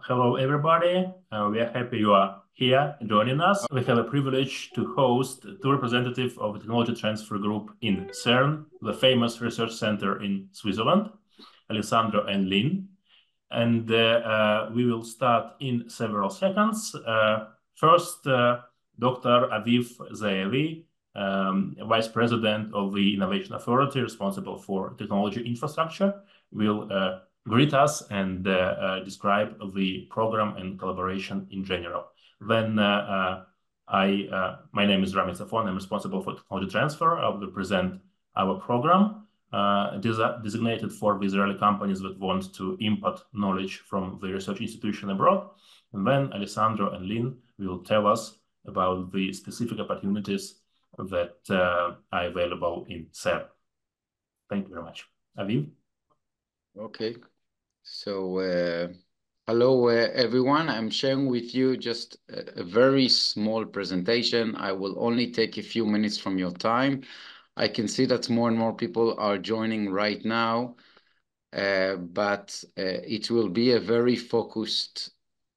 Hello, everybody. We are happy you are here joining us. We have a privilege to host two representatives of the Technology Transfer Group in CERN, the famous research center in Switzerland, Alessandro and Lynn. And we will start in several seconds. First, Dr. Aviv Ze'evi, Vice President of the Innovation Authority responsible for technology infrastructure, will greet us and describe the program and collaboration in general. Then my name is Rami Safon. I'm responsible for technology transfer. I will present our program designated for the Israeli companies that want to import knowledge from the research institution abroad. And then Alessandro and Lynn will tell us about the specific opportunities that are available in CERN. Thank you very much. Aviv? Okay. So, hello, everyone. I'm sharing with you just a very small presentation. I will only take a few minutes from your time. I can see that more and more people are joining right now, but it will be a very focused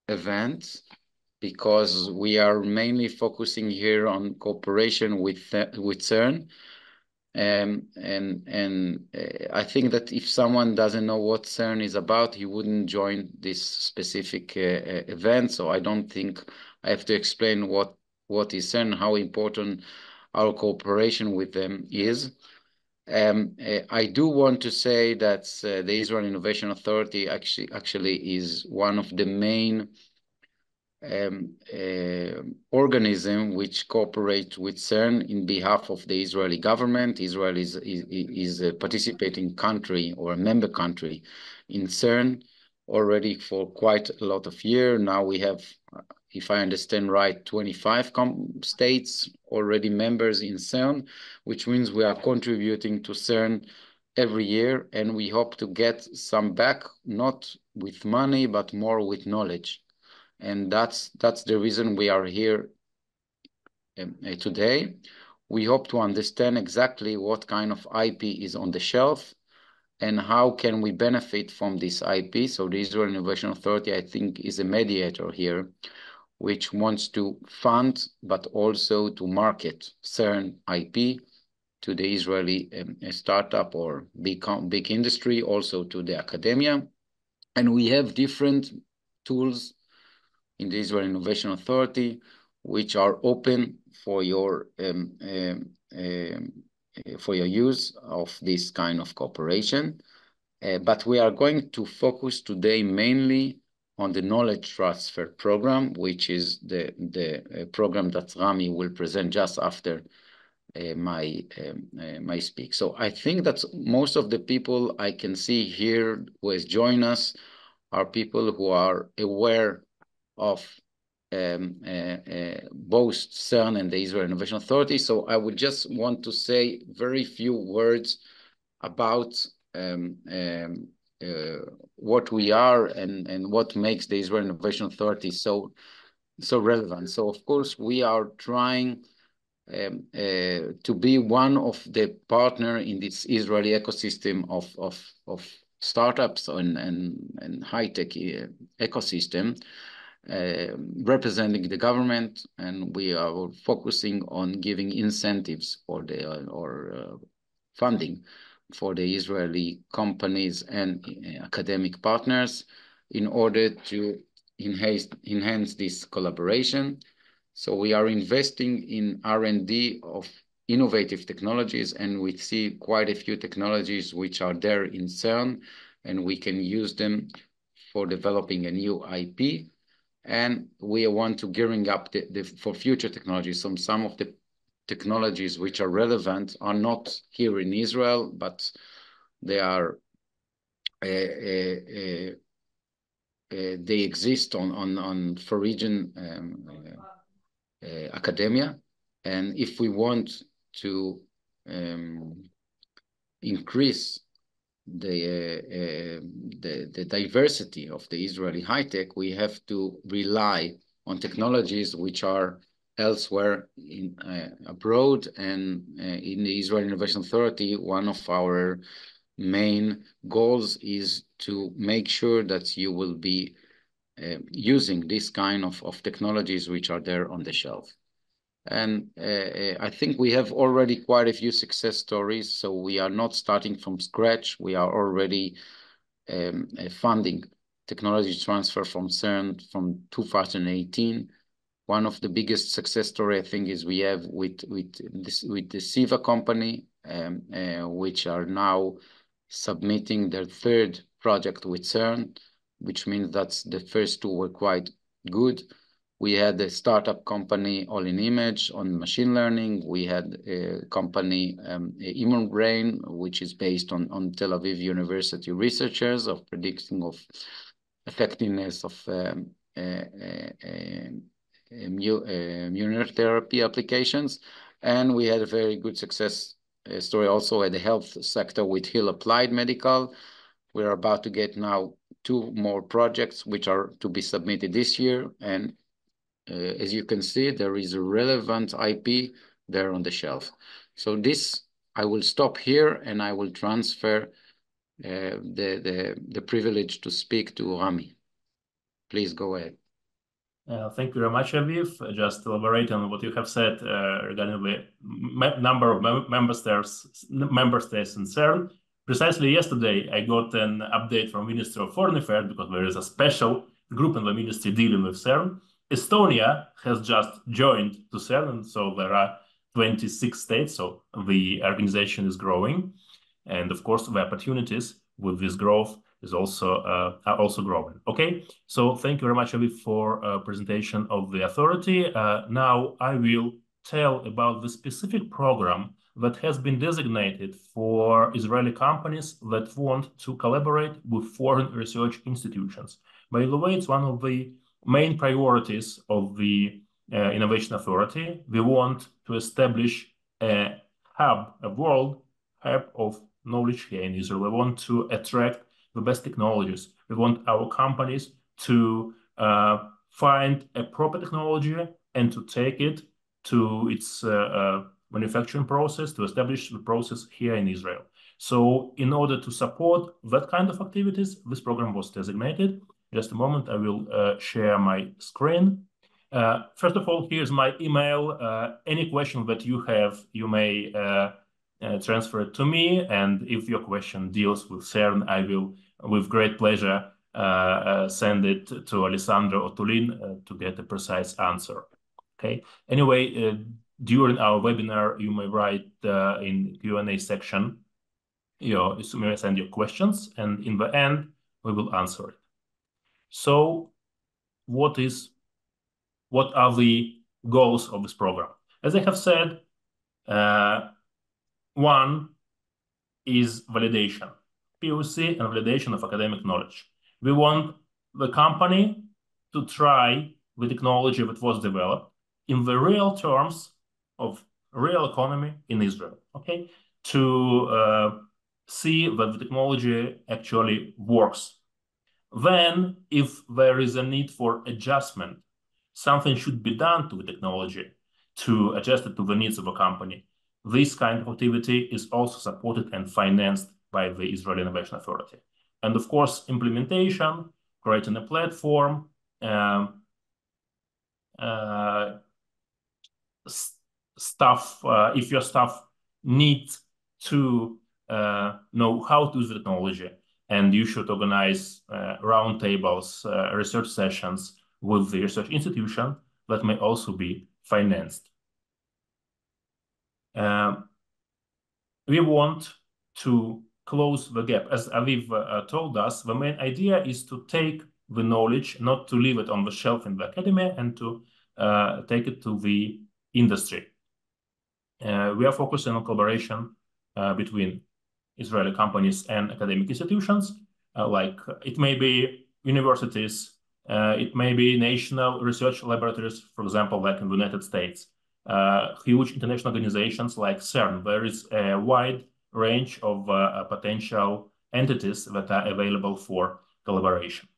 event because we are mainly focusing here on cooperation with CERN. I think that if someone doesn't know what CERN is about, he wouldn't join this specific event. So I don't think I have to explain what is CERN, how important our cooperation with them is. I do want to say that the Israel Innovation Authority actually is one of the main organism which cooperate with CERN in behalf of the Israeli government. Israel is a participating country or a member country in CERN already for quite a lot of years. Now we have, if I understand right, 25 states already members in CERN, which means we are contributing to CERN every year, and we hope to get some back, not with money, but more with knowledge. And that's the reason we are here today. We hope to understand exactly what kind of IP is on the shelf and how can we benefit from this IP. So the Israel Innovation Authority, I think, is a mediator here, which wants to fund, but also to market CERN IP to the Israeli startup or big industry, also to the academia. And we have different tools in the Israel Innovation Authority, which are open for your use of this kind of cooperation. But we are going to focus today mainly on the knowledge transfer program, which is the program that Rami will present just after my speak. So I think that most of the people I can see here who has joined us are people who are aware of both CERN and the Israel Innovation Authority. So I would just want to say very few words about what we are and what makes the Israel Innovation Authority so relevant. So of course we are trying to be one of the partner in this Israeli ecosystem of startups and high-tech ecosystem. Representing the government, and we are focusing on giving incentives for or funding for the Israeli companies and academic partners in order to enhance this collaboration. So we are investing in R&D of innovative technologies, and we see quite a few technologies which are there in CERN, and we can use them for developing a new IP. And we want to gearing up for future technologies. Some of the technologies which are relevant are not here in Israel, but they are they exist on foreign academia. And if we want to increase the diversity of the Israeli high-tech, we have to rely on technologies which are elsewhere abroad. And in the Israel Innovation Authority, one of our main goals is to make sure that you will be using this kind of technologies which are there on the shelf. And I think we have already quite a few success stories. So we are not starting from scratch. We are already funding technology transfer from CERN from 2018. One of the biggest success story I think is we have with the SIVA company, which are now submitting their third project with CERN, which means that the first two were quite good. We had a startup company, All in Image, on machine learning. We had a company, Immune Brain, which is based on Tel Aviv University researchers of predicting of effectiveness of immunotherapy applications. And we had a very good success story also at the health sector with Hill Applied Medical. We're about to get now 2 more projects which are to be submitted this year. And as you can see, there is a relevant IP there on the shelf. So this, I will stop here and I will transfer the privilege to speak to Rami. Please go ahead. Thank you very much, Aviv. Just to elaborate on what you have said regarding the number of member states in CERN. Precisely yesterday, I got an update from Ministry of Foreign Affairs because there is a special group in the ministry dealing with CERN. Estonia has just joined to CERN, and so there are 26 states, so the organization is growing. And of course, the opportunities with this growth is are also growing. Okay, so thank you very much, Aviv, for presentation of the authority. Now I will tell about the specific program that has been designated for Israeli companies that want to collaborate with foreign research institutions. By the way, it's one of the main priorities of the Innovation Authority. We want to establish a hub, a world hub of knowledge here in Israel. We want to attract the best technologies. We want our companies to find a proper technology and to take it to its manufacturing process, to establish the process here in Israel. So in order to support that kind of activities, this program was designated. Just a moment, I will share my screen. First of all, here's my email. Any question that you have, you may transfer it to me. And if your question deals with CERN, I will, with great pleasure, send it to Alessandro or Tulin to get a precise answer. Okay. Anyway, during our webinar, you may write in Q&A section, you may send your questions, and in the end, we will answer it. So what are the goals of this program? As I have said, one is validation, POC and validation of academic knowledge. We want the company to try the technology that was developed in the real terms of real economy in Israel, okay? To see that the technology actually works. Then, if there is a need for adjustment, something should be done to the technology to adjust it to the needs of a company. This kind of activity is also supported and financed by the Israeli Innovation Authority. And of course, implementation, creating a platform, if your staff needs to know how to use the technology, and you should organize roundtables, research sessions with the research institution that may also be financed. We want to close the gap. As Aviv told us, the main idea is to take the knowledge, not to leave it on the shelf in the academy, and to take it to the industry. We are focusing on collaboration between Israeli companies and academic institutions, like it may be universities, it may be national research laboratories, for example, like in the United States, huge international organizations like CERN. There is a wide range of potential entities that are available for collaboration.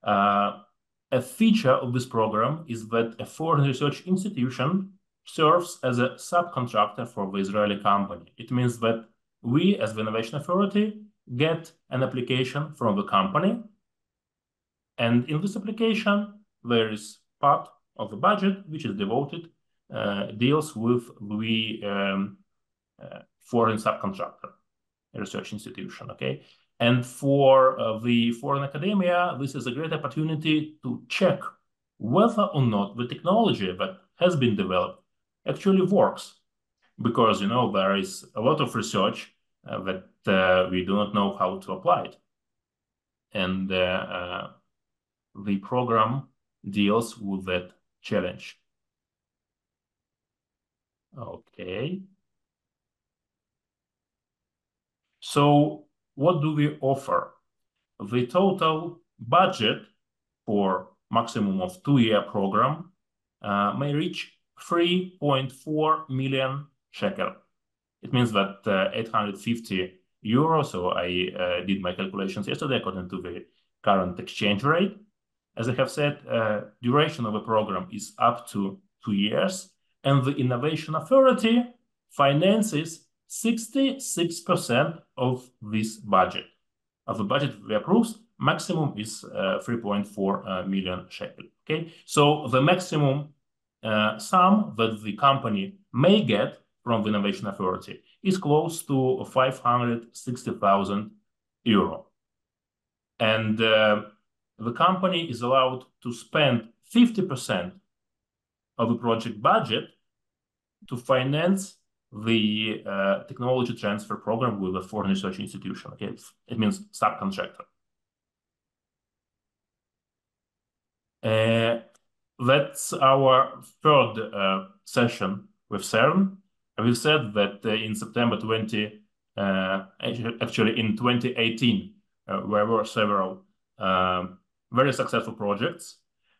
A feature of this program is that a foreign research institution serves as a subcontractor for the Israeli company. It means that we, as the Innovation Authority, get an application from the company, And in this application, there is part of the budget which is devoted, deals with the foreign subcontractor research institution, okay? And for the foreign academia, this is a great opportunity to check whether or not the technology that has been developed actually works. Because, you know, there is a lot of research that we do not know how to apply it. And the program deals with that challenge. Okay. So what do we offer? The total budget for maximum of 2-year program may reach 3.4 million shekel. It means that 850 euros, so I did my calculations yesterday according to the current exchange rate. As I have said, duration of the program is up to 2 years, and the Innovation Authority finances 66% of this budget. Of the budget we approve, maximum is 3.4 million shekel. Okay, so the maximum sum that the company may get from the Innovation Authority is close to 560,000 euro. And the company is allowed to spend 50% of the project budget to finance the technology transfer program with a foreign research institution. Okay, it means subcontractor. That's our third session with CERN. We've said that in September actually in 2018, there were several very successful projects.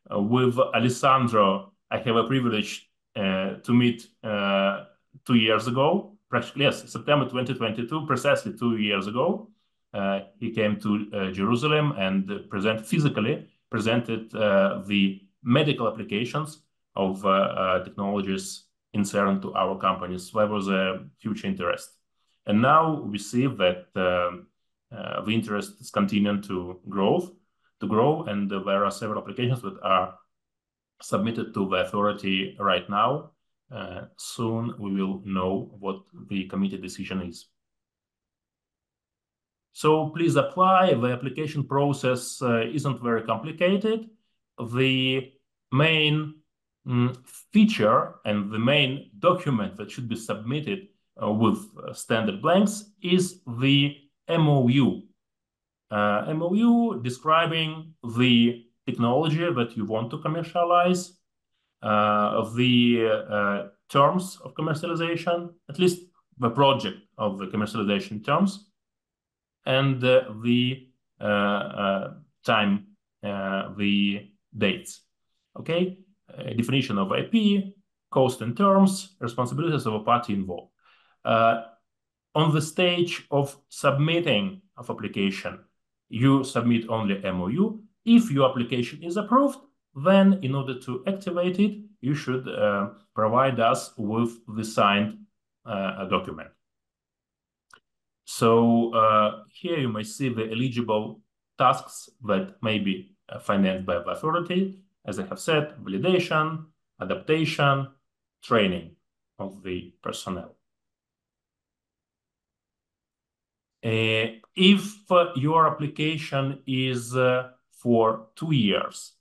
With Alessandro, I have a privilege to meet 2 years ago. Practically, yes, September 2022, precisely 2 years ago. He came to Jerusalem and physically presented the medical applications of technologies in CERN to our companies. So there was a huge interest. And now we see that the interest is continuing to grow, and there are several applications that are submitted to the authority right now. Soon we will know what the committee decision is. So please apply. The application process isn't very complicated. The main feature and the main document that should be submitted with standard blanks is the MOU. MOU describing the technology that you want to commercialize, the terms of commercialization, at least the project of the commercialization terms, and the time, the dates. Okay, definition of IP, cost and terms, responsibilities of a party involved. On the stage of submitting of application, you submit only MOU. If your application is approved, then in order to activate it, you should provide us with the signed document. So here you may see the eligible tasks that may be financed by the authority. As I have said, validation, adaptation, training of the personnel. If your application is for 2 years,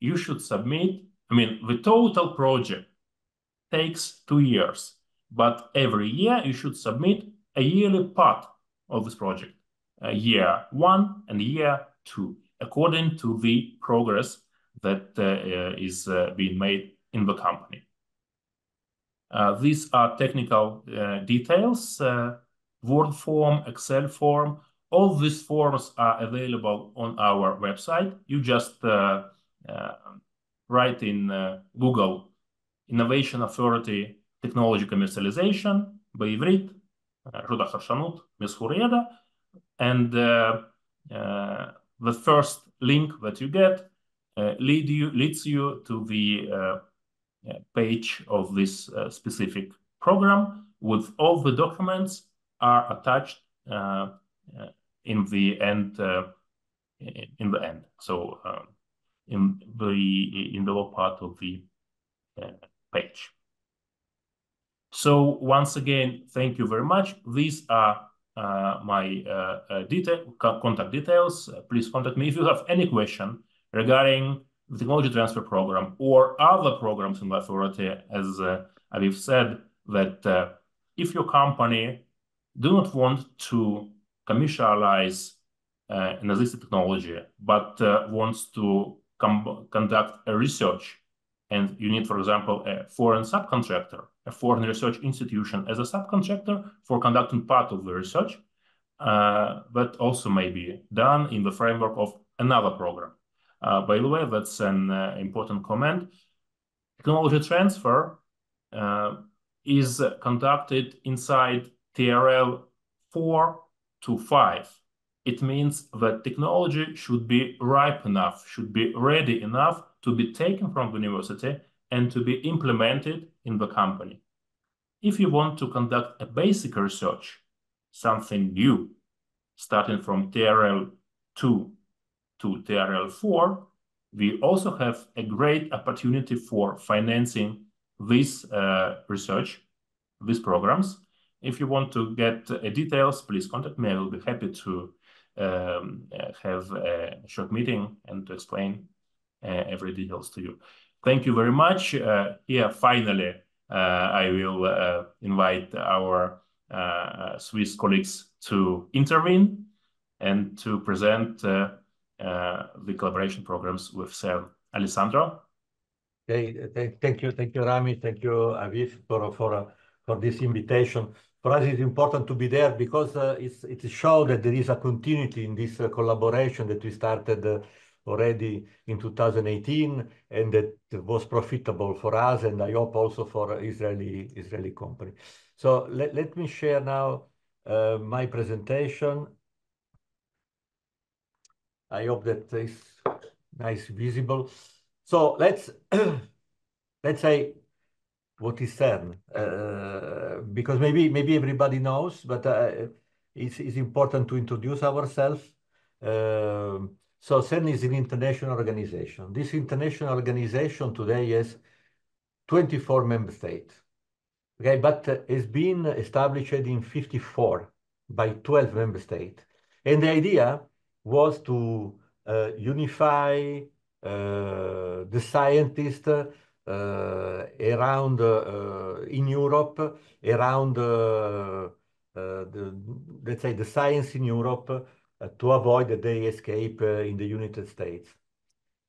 you should submit, the total project takes 2 years, but every year you should submit a yearly part of this project, year 1 and year 2, according to the progress that is being made in the company. These are technical details, Word form, Excel form. All these forms are available on our website. You just write in Google Innovation Authority Technology Commercialization, בעברית, רשות החדשנות, למסחור ידע, and the first link that you get leads you to the page of this specific program with all the documents are attached in the end in the end. So in the lower part of the page. So once again, thank you very much. These are my contact details. Please contact me if you have any question regarding the technology transfer program or other programs in Life Authority. As Aviv said, that if your company do not want to commercialize an existing technology, but wants to conduct a research, and you need, for example, a foreign subcontractor, a foreign research institution as a subcontractor for conducting part of the research, that also may be done in the framework of another program. By the way, that's an important comment. Technology transfer is conducted inside TRL 4 to 5. It means that technology should be ripe enough, should be ready enough to be taken from the university and to be implemented in the company. If you want to conduct a basic research, something new, starting from TRL 2 to TRL 4, we also have a great opportunity for financing this research, these programs. If you want to get details, please contact me. I will be happy to have a short meeting and to explain every details to you. Thank you very much. Here, finally, I will invite our Swiss colleagues to intervene and to present the collaboration programs with CERN. Alessandro? Okay, thank you, Rami. Thank you, Aviv, for this invitation. For us, it's important to be there because it shows that there is a continuity in this collaboration that we started already in 2018, and that was profitable for us, and I hope also for Israeli company. So let me share now my presentation. I hope that is nice visible. So let's say what is CERN, because maybe everybody knows, but it's important to introduce ourselves. So CERN is an international organization. This international organization today has 24 member states, okay, but it's been established in 54 by 12 member states. And the idea was to unify the scientists around in Europe, around let's say the science in Europe, to avoid that they escape in the United States.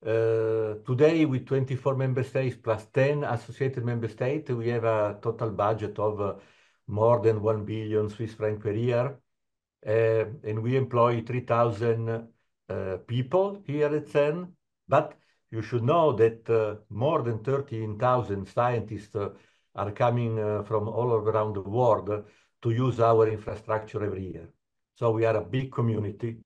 Today, with 24 member states plus 10 associated member states, we have a total budget of more than 1 billion Swiss francs per year, and we employ 3,000 people here at CERN. But you should know that more than 13,000 scientists are coming from all around the world to use our infrastructure every year. So we are a big community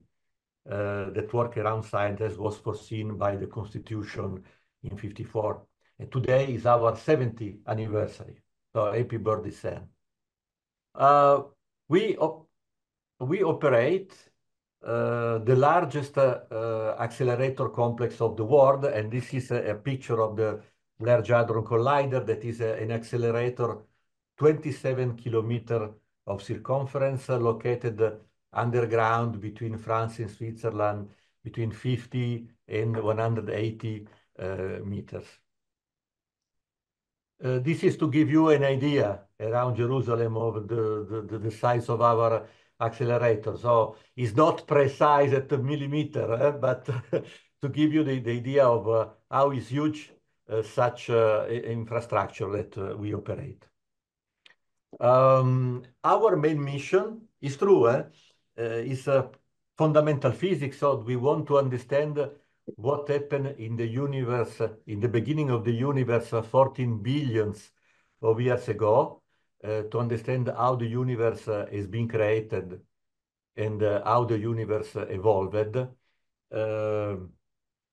that work around science, as was foreseen by the Constitution in 54. And today is our 70th anniversary. So happy birthday, CERN. We operate the largest accelerator complex of the world, and this is a picture of the Large Hadron Collider. That is an accelerator 27 kilometers of circumference, located underground between France and Switzerland, between 50 and 180 meters. This is to give you an idea around Jerusalem of the size of our accelerator. So it's not precise at the millimeter, but to give you the idea of how is huge such infrastructure that we operate. Our main mission is true, is fundamental physics. So we want to understand what happened in the universe, in the beginning of the universe 14 billion of years ago, to understand how the universe is being created and how the universe evolved.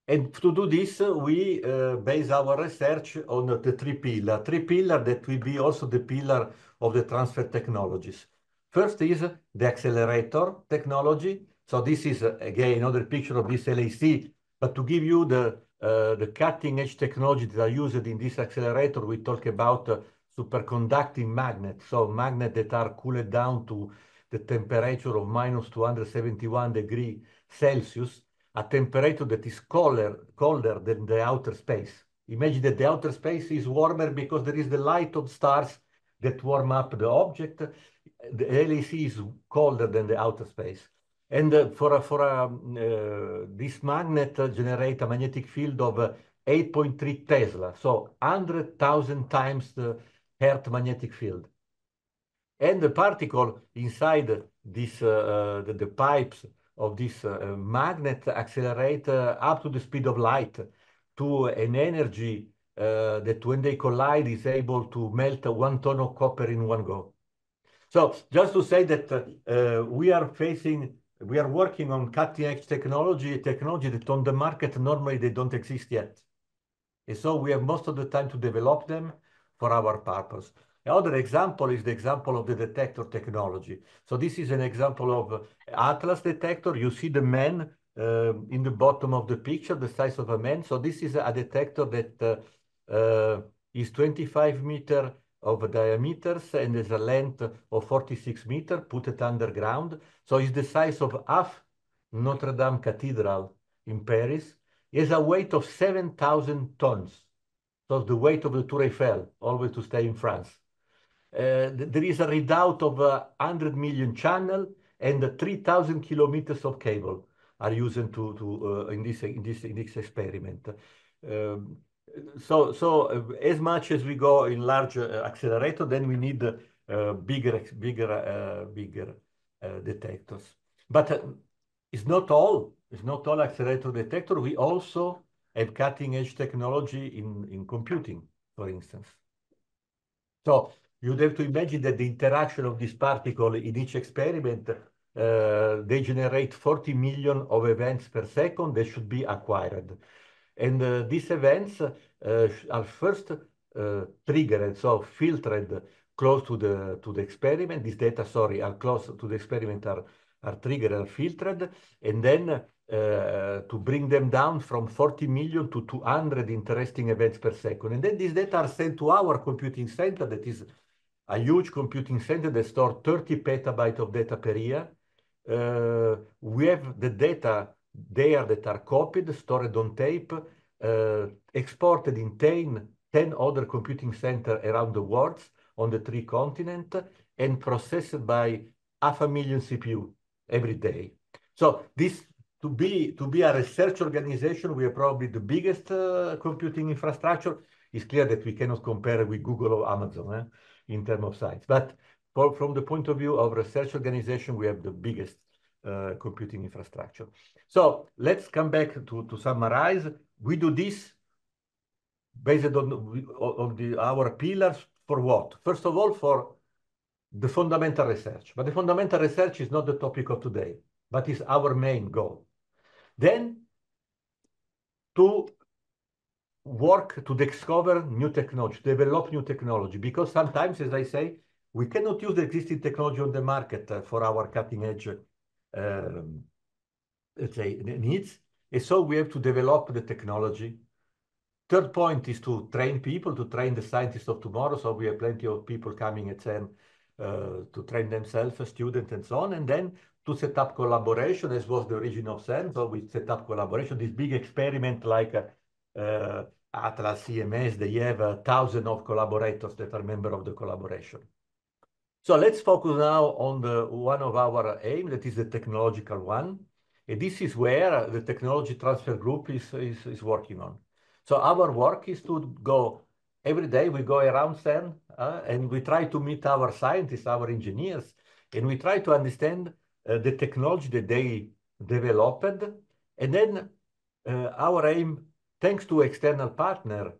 And to do this, we base our research on the three pillars that will be also the pillar of the transfer technologies. First is the accelerator technology, So this is, again, another picture of this LAC, but to give you the cutting-edge technology that are used in this accelerator, we talk about superconducting magnets, so magnets that are cooled down to the temperature of minus 271 degrees Celsius, a temperature that is colder than the outer space. Imagine that the outer space is warmer because there is the light of stars that warm up the object. The LAC is colder than the outer space. And this magnet generates a magnetic field of 8.3 Tesla, so 100,000 times the Earth magnetic field. And the particle inside this, the pipes of this magnet accelerate up to the speed of light to an energy that when they collide is able to melt 1 ton of copper in one go. So just to say that we are working on cutting-edge technology that on the market normally they don't exist yet. And so we have most of the time to develop them for our purpose. Another example is the example of the detector technology. So this is an example of Atlas detector. You see the man in the bottom of the picture, the size of a man. So this is a detector that is 25 meters of diameters and has a length of 46 meters, put it underground. So it's the size of half Notre Dame Cathedral in Paris. It has a weight of 7,000 tons. So the weight of the Tour Eiffel, always to stay in France. There is a readout of 100 million channel and 3,000 kilometers of cable are used in this experiment. So as much as we go in large accelerator, then we need bigger detectors. But it's not all accelerator detector. We also have cutting-edge technology in computing, for instance. So you'd have to imagine that the interaction of this particle in each experiment, they generate 40 million of events per second that should be acquired. And these events are first triggered, so filtered close to the experiment. These data, are close to the experiment are triggered and filtered, and then to bring them down from 40 million to 200 interesting events per second. And then these data are sent to our computing center, that is a huge computing center that stores 30 petabytes of data per year. We have the data there that are copied, stored on tape, exported in 10 other computing centers around the world on the 3 continents, and processed by 500,000 CPU every day. So this, to be a research organization, we are probably the biggest computing infrastructure. It's clear that we cannot compare with Google or Amazon in terms of size. But from the point of view of research organization, we have the biggest computing infrastructure. So let's come back to summarize. We do this based on our pillars for what? First of all, for the fundamental research. But the fundamental research is not the topic of today, but is our main goal. Then to work to discover new technology, develop new technology, because sometimes, as I say, we cannot use the existing technology on the market for our cutting edge let's say, needs. And so we have to develop the technology. Third point is to train people, to train the scientists of tomorrow. So we have plenty of people coming at CERN to train themselves, students and so on. And then to set up collaboration, as was the origin of CERN. So we set up collaboration, this big experiment like Atlas, CMS, they have 1,000 of collaborators that are members of the collaboration. So let's focus now on one of our aims, that is the technological one. And this is where the technology transfer group is working on. So our work is to go, every day we go around CERN and we try to meet our scientists, our engineers, and we try to understand the technology that they developed. And then our aim, thanks to external partner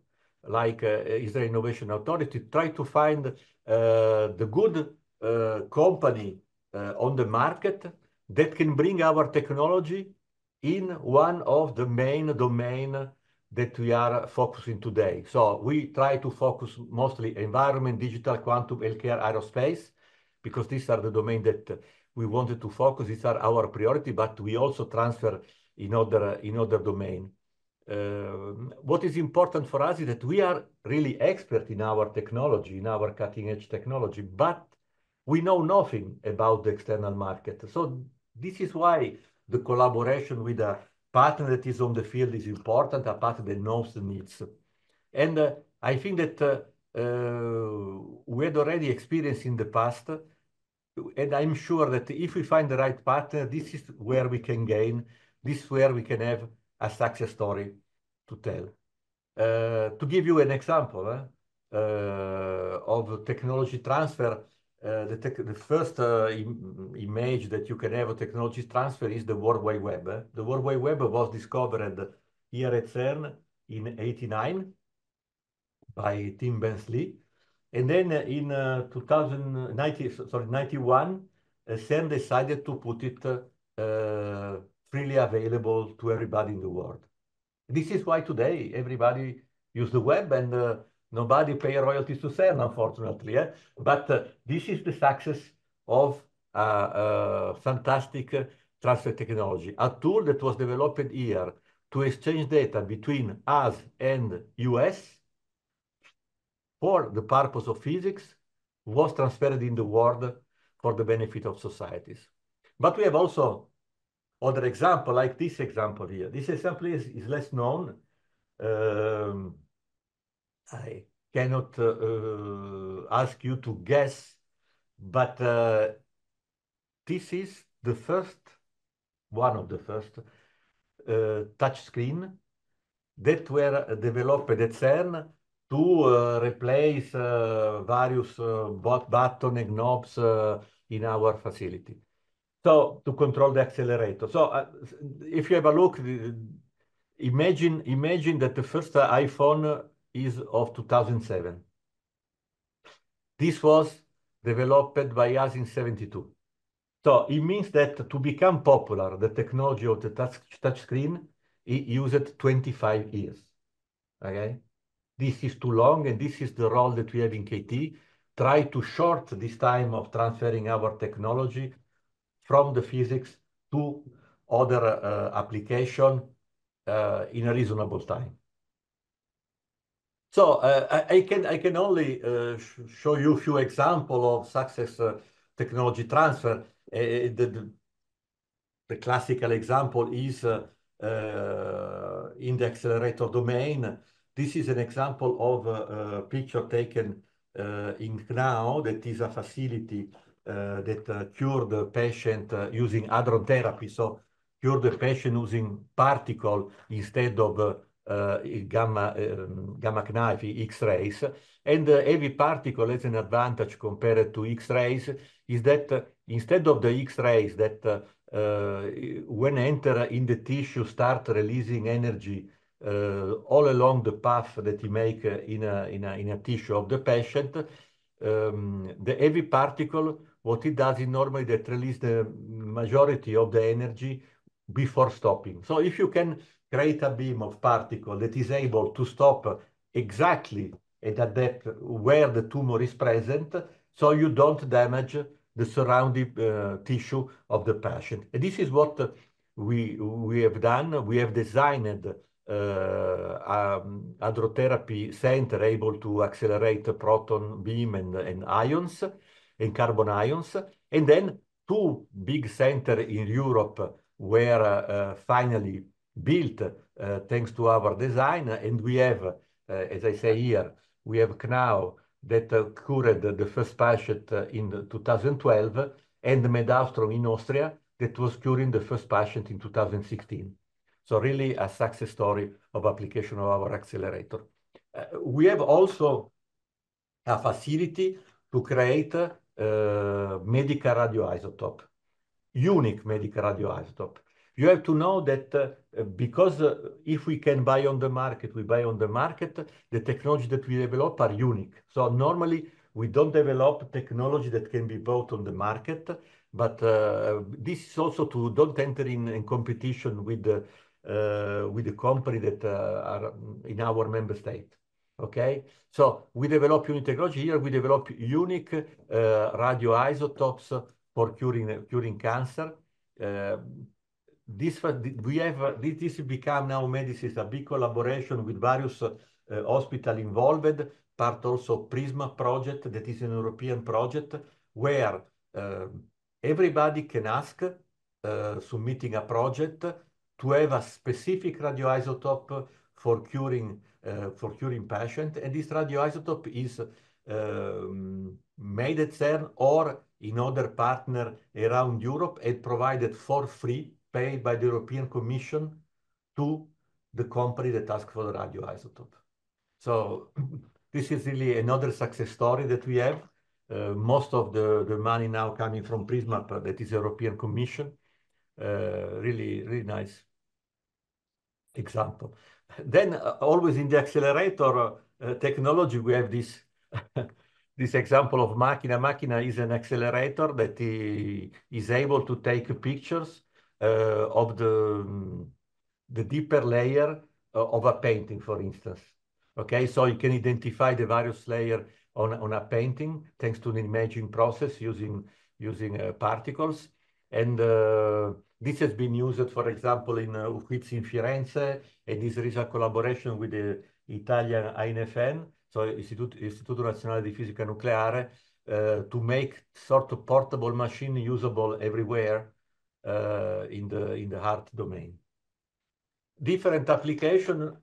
like Israel Innovation Authority, try to find the good company on the market that can bring our technology in one of the main domain that we are focusing today. So we try to focus mostly environment, digital, quantum, healthcare, aerospace, because these are the domains that we wanted to focus. These are our priority, but we also transfer in other domain. What is important for us is that we are really expert in our technology, in our cutting-edge technology, but we know nothing about the external market. So this is why the collaboration with a partner that is on the field is important, a partner that knows the needs. And I think that we had already experienced in the past, and I'm sure that if we find the right partner, this is where we can gain, this is where we can have a success story to tell. To give you an example of technology transfer, the first image that you can have of technology transfer is the World Wide Web. The World Wide Web was discovered here at CERN in 1989 by Tim Berners-Lee. And then in 1991, CERN decided to put it freely available to everybody in the world. This is why today everybody uses the web and nobody pays royalties to CERN, unfortunately. But this is the success of fantastic transfer technology, a tool that was developed here to exchange data between us and US for the purpose of physics, was transferred in the world for the benefit of societies. But we have also other example, like this example here. This example is less known. I cannot ask you to guess, but this is the first, one of the first touch screen that were developed at CERN to replace various button and knobs in our facility. So to control the accelerator. So if you have a look, imagine that the first iPhone is of 2007. This was developed by us in 1972. So it means that to become popular, the technology of the touch screen, it used 25 years. Okay? This is too long, and this is the role that we have in KT. Try to short this time of transferring our technology from the physics to other application in a reasonable time. So I can only show you a few examples of success technology transfer. The classical example is in the accelerator domain. This is an example of a picture taken in CNAO, that is a facility that cured the patient using hadron therapy. So cure the patient using particle instead of gamma knife, X-rays. And every particle has an advantage compared to X-rays, is that instead of the X-rays that when enter in the tissue start releasing energy all along the path that you make in a tissue of the patient, the heavy particle, what it does is normally that release the majority of the energy before stopping. So if you can create a beam of particle that is able to stop exactly at a depth where the tumor is present, so you don't damage the surrounding tissue of the patient. And this is what we have done. We have designed a hydrotherapy center able to accelerate the proton beam and ions and carbon ions. And then two big centers in Europe were finally built thanks to our design. And we have, as I say here, we have CNAO that cured the first patient in 2012, and MedAustron in Austria that was curing the first patient in 2016. So really a success story of application of our accelerator. We have also a facility to create medical radioisotope, unique medical radioisotope. You have to know that because if we can buy on the market, we buy on the market, the technology that we develop are unique. So normally we don't develop technology that can be bought on the market, but this is also to don't enter in competition with the company that are in our member state. Okay, so we develop unique technology here. We develop unique radioisotopes for curing cancer. This has become now medicine, a big collaboration with various hospitals involved, part also Prisma project, that is an European project, where everybody can ask, submitting a project, to have a specific radioisotope for curing patient, and this radioisotope is made at CERN or in other partner around Europe and provided for free, paid by the European Commission to the company that asked for the radioisotope. So this is really another success story that we have. Most of the money now coming from Prisma, that is European Commission. Really nice example. Then always in the accelerator technology, we have this this example of Machina. Machina is an accelerator that is able to take pictures of the deeper layer of a painting, for instance. Okay, so you can identify the various layers on a painting thanks to an imaging process using particles. And this has been used, for example, in Uffizi in Firenze, and this is a collaboration with the Italian INFN, so Istituto Nazionale di Fisica Nucleare, to make sort of portable machine usable everywhere in the heart domain. Different application.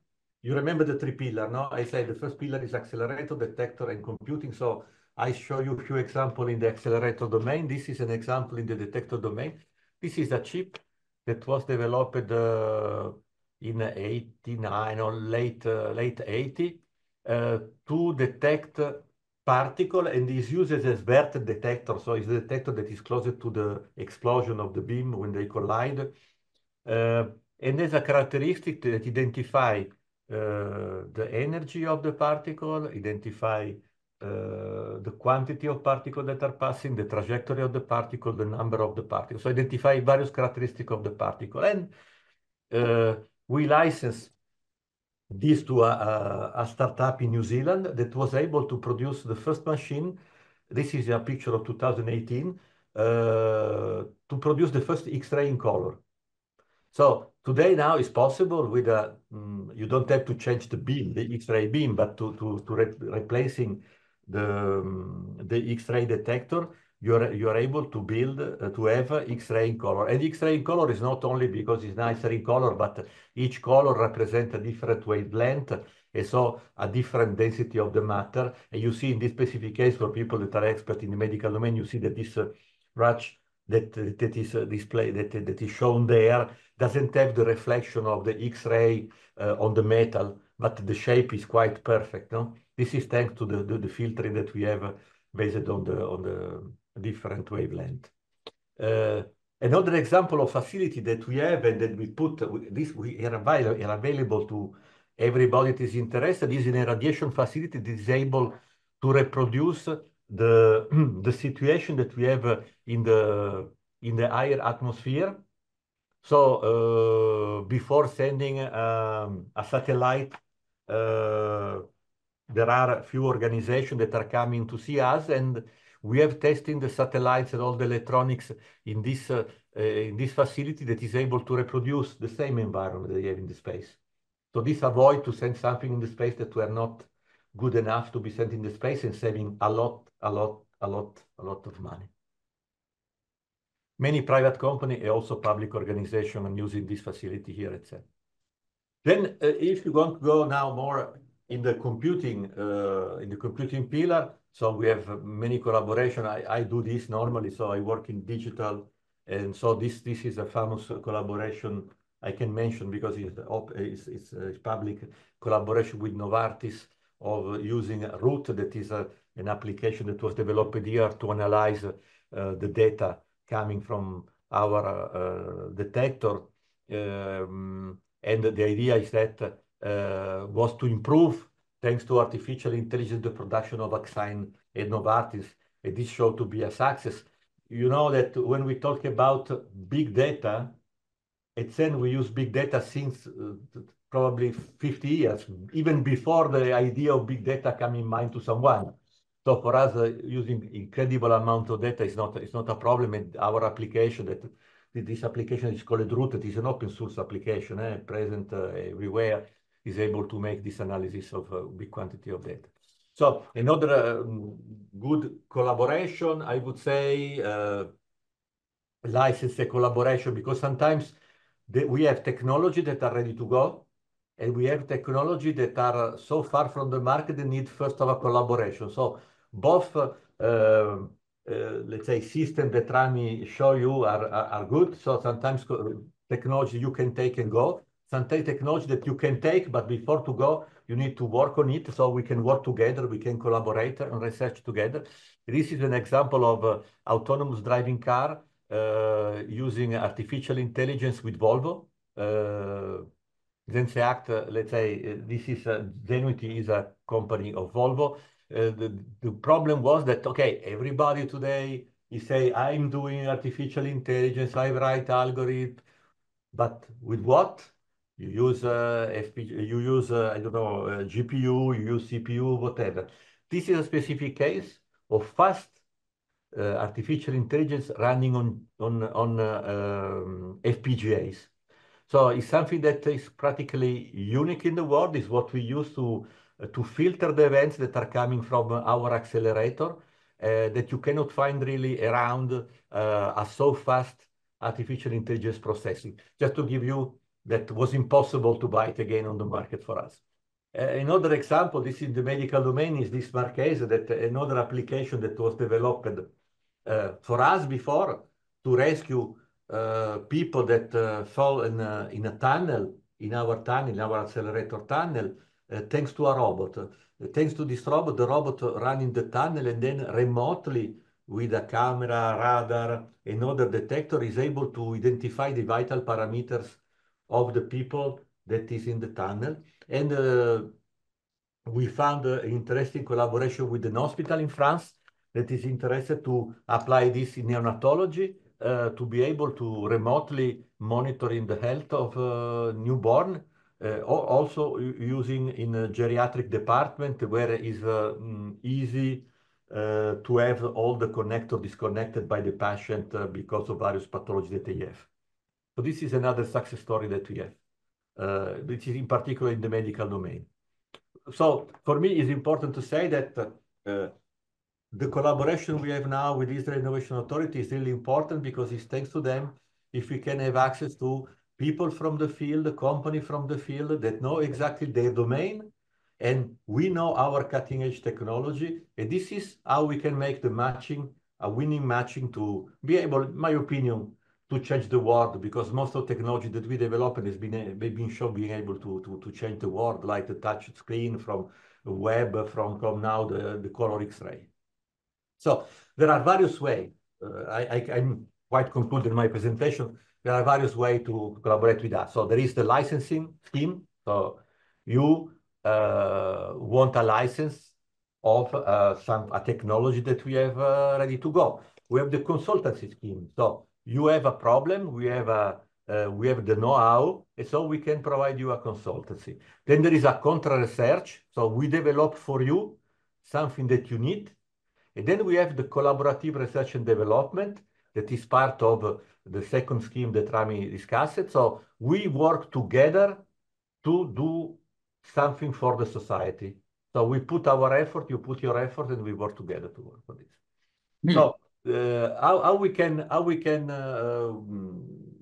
You remember the three pillars, no? I said the first pillar is accelerator, detector, and computing. So I show you a few examples in the accelerator domain. This is an example in the detector domain. This is a chip that was developed in 89 or late 80 to detect particle, and is used as a Wert detector. So it's a detector that is closer to the explosion of the beam when they collide. And there's a characteristic that identify the energy of the particle, identify the quantity of particles that are passing, the trajectory of the particle, the number of the particles. So identify various characteristics of the particle. And we license this to a startup in New Zealand that was able to produce the first machine. This is a picture of 2018, to produce the first X-ray in color. So today now it's possible with you don't have to change the beam, the X-ray beam, but replacing the X-ray detector, you're able to build to have X-ray in color. And X-ray in color is not only because it's nicer in color, but each color represents a different wavelength, and so a different density of the matter. And you see in this specific case, for people that are expert in the medical domain, you see that this ratch that is displayed, that is shown there, doesn't have the reflection of the X-ray on the metal, but the shape is quite perfect. No, this is thanks to the filtering that we have based on the different wavelength. Another example of facility that we have and that we put we are available to everybody that is interested is in a radiation facility that is able to reproduce the situation that we have in the higher atmosphere. So before sending a satellite, there are a few organizations that are coming to see us, and we have testing the satellites and all the electronics in this facility that is able to reproduce the same environment they have in the space. So this avoids to send something in the space that were not good enough to be sent in the space, and saving a lot of money. Many private companies and also public organizations are using this facility here at CERN. Then if you want to go now more in the computing pillar, so we have many collaboration. I do this normally, so I work in digital, and so this is a famous collaboration I can mention because it's public collaboration with Novartis of using Root, that is an application that was developed here to analyze the data coming from our detector. And the idea is that was to improve, thanks to artificial intelligence, the production of vaccine at Novartis. And this showed to be a success. You know that when we talk about big data, at CERN we use big data since probably 50 years, even before the idea of big data came in mind to someone. So for us, using incredible amount of data is not a problem. And our application, this application is called Root. It is an open source application, present everywhere, is able to make this analysis of a big quantity of data. So another good collaboration, I would say, license a collaboration, because sometimes we have technology that are ready to go, and we have technology that are so far from the market and need first of a collaboration. So both, let's say, systems that Rami show you are good. So sometimes technology you can take and go. Sometimes technology that you can take, but before to go, you need to work on it. So we can work together, we can collaborate and research together. This is an example of autonomous driving car using artificial intelligence with Volvo. Zenseact, let's say, this is Zenuity is a company of Volvo. The problem was that, okay, everybody today is saying, I'm doing artificial intelligence, I write algorithm, but with what? You use you use I don't know, GPU, you use CPU, whatever. This is a specific case of fast artificial intelligence running on FPGAs. So it's something that is practically unique in the world. Is what we use to filter the events that are coming from our accelerator that you cannot find really around a so fast artificial intelligence processing. Just to give you, that was impossible to buy it again on the market for us. Another example, this is the medical domain, is this Marquez, that another application that was developed for us before to rescue people that fall in a tunnel, in our accelerator tunnel, thanks to a robot. Thanks to this robot, the robot ran in the tunnel and then remotely with a camera, radar, and other detector is able to identify the vital parameters of the people that is in the tunnel. And we found an interesting collaboration with an hospital in France that is interested to apply this in neonatology, to be able to remotely monitoring the health of newborn, also using in a geriatric department where it is easy to have all the connector disconnected by the patient because of various pathologies that they have. So this is another success story that we have, which is in particular in the medical domain. So for me, it's important to say that the collaboration we have now with Israel Innovation Authority is really important, because it's thanks to them if we can have access to people from the field, the company from the field that know exactly their domain, and we know our cutting edge technology. And this is how we can make the matching, a winning matching, to be able, in my opinion, to change the world, because most of the technology that we develop has been shown being able to change the world, like the touch screen, from web, from now the color X-ray. So there are various ways. I'm quite concluding my presentation. There are various ways to collaborate with us. So there is the licensing scheme. So you want a license of a technology that we have ready to go. We have the consultancy scheme. So you have a problem, we have the know-how, and so we can provide you a consultancy. Then there is a contra research. So we develop for you something that you need. And then we have the collaborative research and development that is part of the second scheme that Rami discussed. So we work together to do something for the society. So we put our effort, you put your effort, and we work together to work for this. So how we can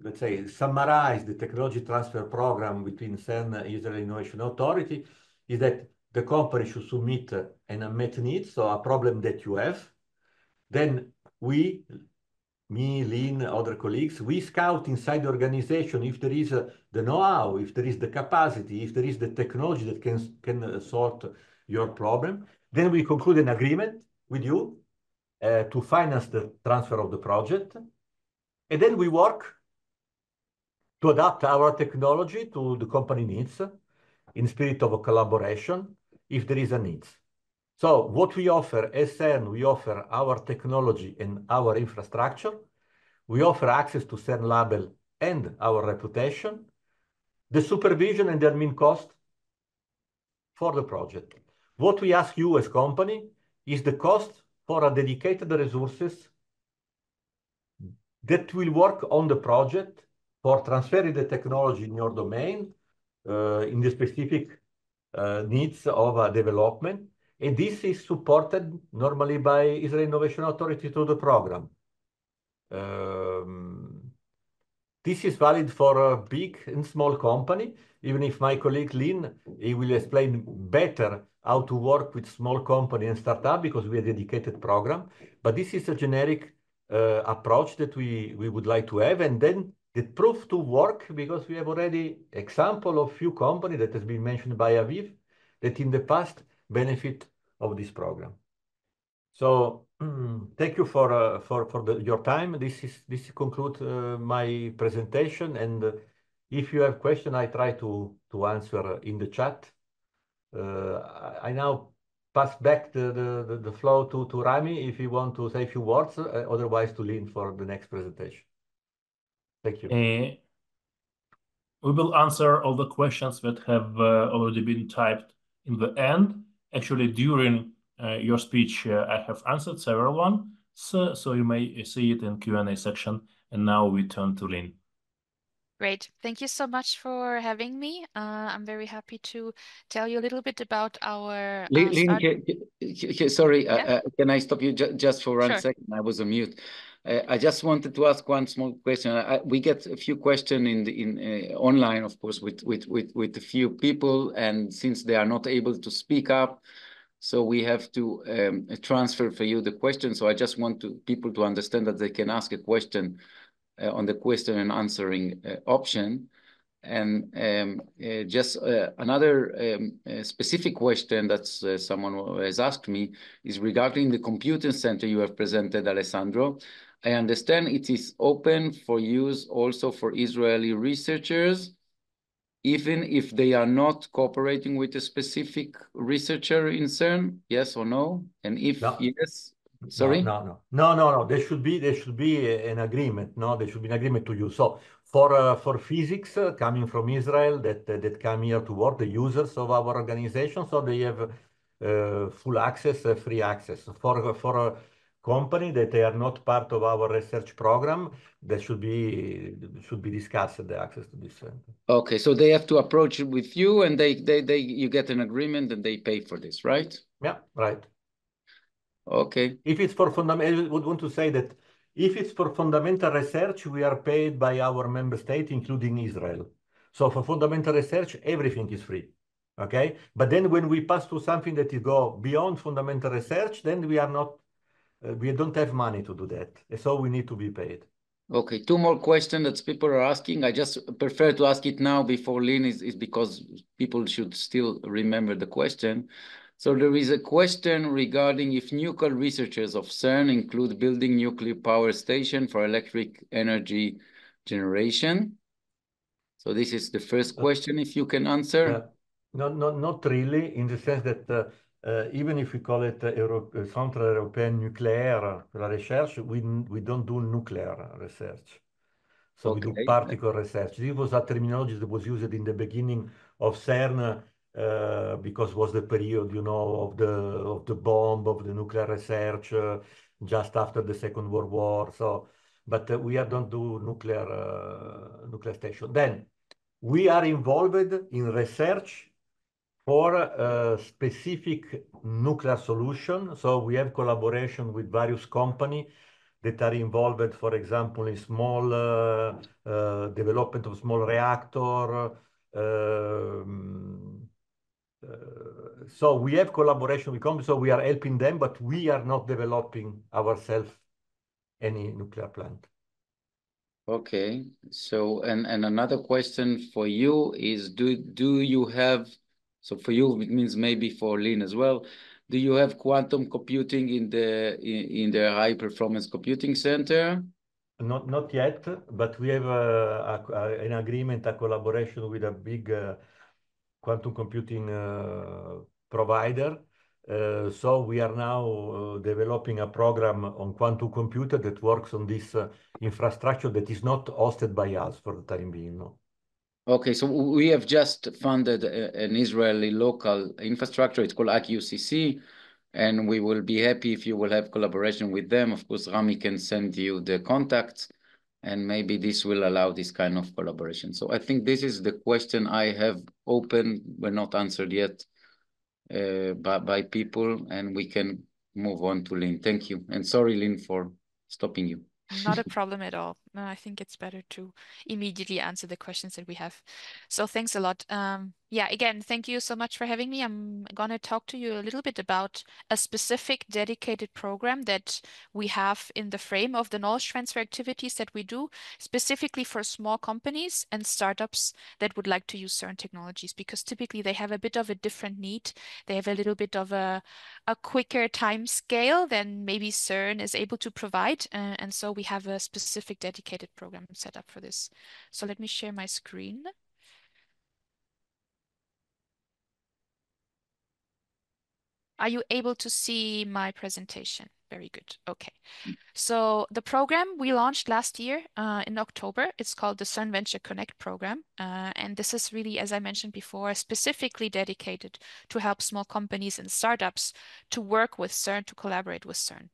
let's say, summarize the technology transfer program between CERN and Israel Innovation Authority is that the company should submit an unmet need, so a problem that you have. Then me, Lynn, other colleagues, we scout inside the organization if there is the know-how, if there is the capacity, if there is the technology that can sort your problem. Then we conclude an agreement with you to finance the transfer of the project. And then we work to adapt our technology to the company needs in spirit of a collaboration if there is a need. So what we offer as CERN, we offer our technology and our infrastructure. We offer access to CERN label and our reputation, the supervision and the admin cost for the project. What we ask you as company is the cost for a dedicated resources that will work on the project for transferring the technology in your domain, in the specific needs of a development. And this is supported normally by Israel Innovation Authority through the program. This is valid for a big and small company. Even if my colleague Lynn, he will explain better how to work with small company and startup because we have a dedicated program. But this is a generic approach that we would like to have. And then it proved to work because we have already example of few companies that has been mentioned by Aviv that in the past benefit of this program. So thank you for your time. This concludes my presentation. And if you have questions, I try to answer in the chat. I now pass back the floor to Rami if you want to say a few words, otherwise to Lynn for the next presentation. Thank you. We will answer all the questions that have already been typed in the end. Actually, during your speech, I have answered several ones, so you may see it in Q&A section. And now we turn to Lynn. Great. Thank you so much for having me. I'm very happy to tell you a little bit about our Lynn, sorry, Yeah? can I stop you just for 1 Sure. second? I was on mute. I just wanted to ask one small question. We get a few questions in online, of course, with a few people, and since they are not able to speak up, so we have to transfer for you the question. So I just want people to understand that they can ask a question on the question and answering option. And just another specific question that someone has asked me is regarding the computer center you have presented, Alessandro. I understand it is open for use also for Israeli researchers, even if they are not cooperating with a specific researcher in CERN, yes or no? And if yes, sorry? No. There should be an agreement. No, there should be an agreement to use. So for physics coming from Israel that come here to work, the users of our organization, so they have full access, free access. For a company that they are not part of our research program, that should be discussed the access to this center. Okay, so they have to approach it with you, and you get an agreement, and they pay for this, right? Yeah, right. Okay. If it's for fundamental, I would want to say that if it's for fundamental research, we are paid by our member state, including Israel. So for fundamental research, everything is free. Okay, but then when we pass to something that is go beyond fundamental research, then we are not, we don't have money to do that. So we need to be paid. Okay, 2 more questions that people are asking. I just prefer to ask it now before Lynn is because people should still remember the question. So there is a question regarding if nuclear researchers of CERN include building nuclear power station for electric energy generation. So this is the first question, if you can answer. Yeah. Not really, in the sense that even if we call it Centre Européen Nucléaire pour la Recherche, we don't do nuclear research. So we do particle research. This was a terminology that was used in the beginning of CERN because it was the period, you know, of the bomb, of the nuclear research just after the Second World War. So, but we don't do nuclear station. Then we are involved in research for a specific nuclear solution. So we have collaboration with various companies that are involved, for example, in small development of small reactor. So we have collaboration with companies, so we are helping them, but we are not developing ourselves any nuclear plant. Okay, so and another question for you is, do you have, so for you it means maybe for Lynn as well, do you have quantum computing in the high performance computing center? Not yet, but we have an agreement, a collaboration with a big quantum computing provider. So we are now developing a program on quantum computer that works on this infrastructure that is not hosted by us for the time being. No. Okay, so we have just funded an Israeli local infrastructure. It's called IQCC. And we will be happy if you will have collaboration with them. Of course, Rami can send you the contacts, and maybe this will allow this kind of collaboration. So I think this is the question I have open, but not answered yet by people, and we can move on to Lynn. Thank you. And sorry, Lynn, for stopping you. Not a problem at all. No, I think it's better to immediately answer the questions that we have. So thanks a lot. Yeah, again, thank you so much for having me. I'm going to talk to you a little bit about a specific dedicated program that we have in the frame of the knowledge transfer activities that we do, specifically for small companies and startups that would like to use CERN technologies, because typically they have a bit of a different need. They have a little bit of a quicker time scale than maybe CERN is able to provide. And so we have a specific dedicated program set up for this. So let me share my screen. Are you able to see my presentation? Very good. Okay. So the program we launched last year in October, it's called the CERN Venture Connect program. And this is really, as I mentioned before, specifically dedicated to help small companies and startups to work with CERN, to collaborate with CERN.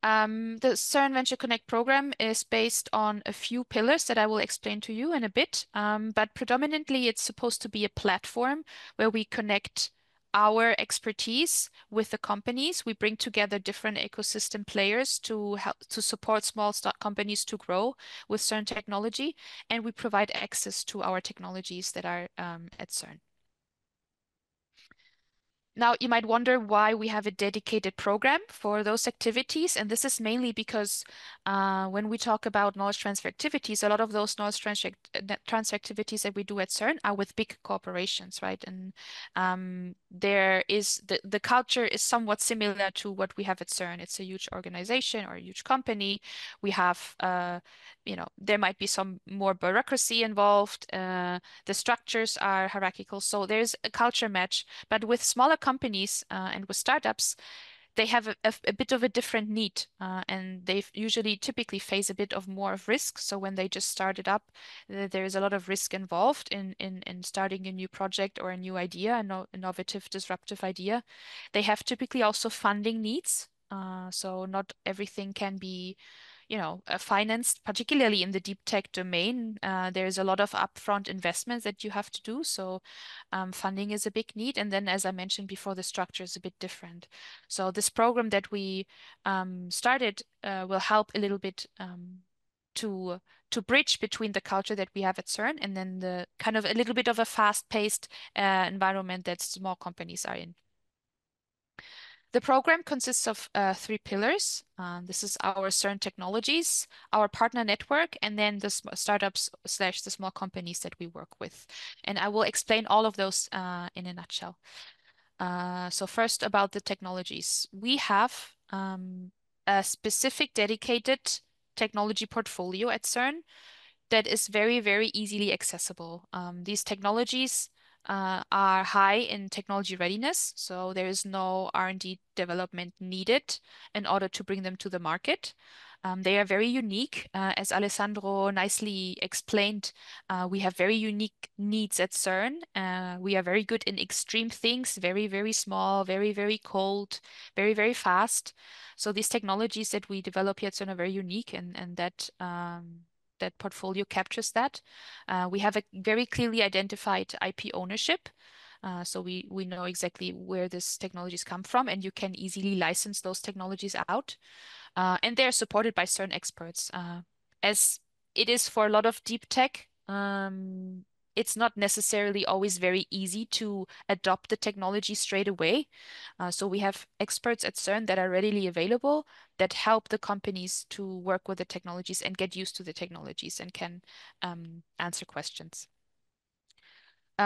The CERN Venture Connect program is based on a few pillars that I will explain to you in a bit, but predominantly it's supposed to be a platform where we connect our expertise with the companies. We bring together different ecosystem players to help to support small companies to grow with CERN technology, and we provide access to our technologies that are at CERN. Now, you might wonder why we have a dedicated program for those activities. And this is mainly because when we talk about knowledge transfer activities, a lot of those knowledge transfer activities that we do at CERN are with big corporations, right? And there is the culture is somewhat similar to what we have at CERN. It's a huge organization or a huge company. We have, there might be some more bureaucracy involved. The structures are hierarchical. So there's a culture match. But with smaller companies and with startups, they have a bit of a different need, and they usually typically face a bit of more of risk. So when they just start it up, there is a lot of risk involved in starting a new project or a new idea, an innovative, disruptive idea. They have typically also funding needs. So not everything can be financed, particularly in the deep tech domain. There's a lot of upfront investments that you have to do. So funding is a big need. And then, as I mentioned before, the structure is a bit different. So this program that we started will help a little bit to bridge between the culture that we have at CERN and then the kind of a little bit of a fast-paced environment that small companies are in. The program consists of 3 pillars. This is our CERN technologies, our partner network, and then the startups / the small companies that we work with. And I will explain all of those in a nutshell. So first about the technologies. We have a specific dedicated technology portfolio at CERN that is very, very easily accessible. These technologies are high in technology readiness, so there is no R&D development needed in order to bring them to the market. They are very unique. As Alessandro nicely explained, we have very unique needs at CERN. We are very good in extreme things, very, very small, very, very cold, very, very fast. So these technologies that we develop here at CERN are very unique, and that portfolio captures that. We have a very clearly identified IP ownership. So we know exactly where these technologies come from, and you can easily license those technologies out. And they're supported by CERN experts. As it is for a lot of deep tech, it's not necessarily always very easy to adopt the technology straight away. So we have experts at CERN that are readily available that help the companies to work with the technologies and get used to the technologies and can answer questions.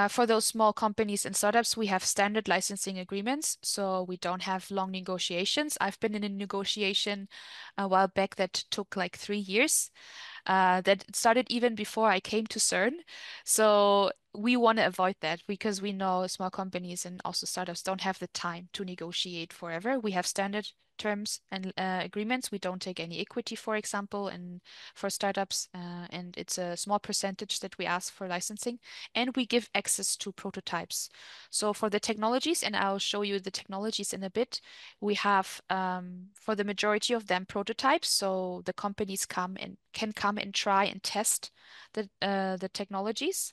For those small companies and startups, we have standard licensing agreements, so we don't have long negotiations. I've been in a negotiation a while back that took like 3 years. That started even before I came to CERN. So we want to avoid that because we know small companies and also startups don't have the time to negotiate forever. We have standard terms and agreements. We don't take any equity, for example, and for startups, and it's a small percentage that we ask for licensing, and we give access to prototypes. So for the technologies, and I'll show you the technologies in a bit, we have for the majority of them prototypes. So the companies can come and try and test the technologies.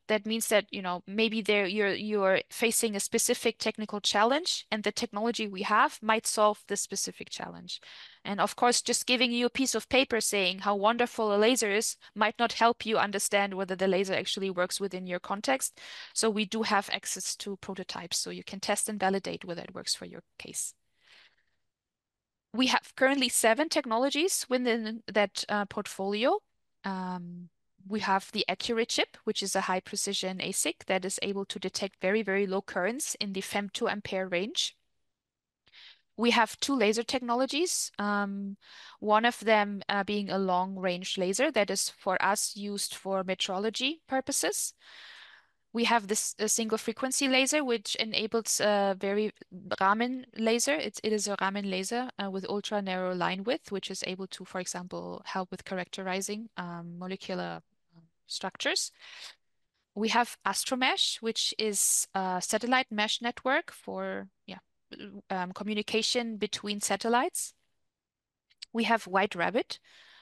That means that, you know, maybe you're facing a specific technical challenge and the technology we have might solve this specific challenge. And of course, just giving you a piece of paper saying how wonderful a laser is might not help you understand whether the laser actually works within your context. So we do have access to prototypes, so you can test and validate whether it works for your case. We have currently 7 technologies within that portfolio. We have the Accurate chip, which is a high precision ASIC that is able to detect very, very low currents in the femto-ampere range. We have 2 laser technologies, one of them being a long-range laser that is for us used for metrology purposes. We have this single frequency laser, which enables a very Raman laser. It is a Raman laser with ultra narrow line width, which is able to, for example, help with characterizing molecular structures. We have Astromesh, which is a satellite mesh network for communication between satellites. We have White Rabbit,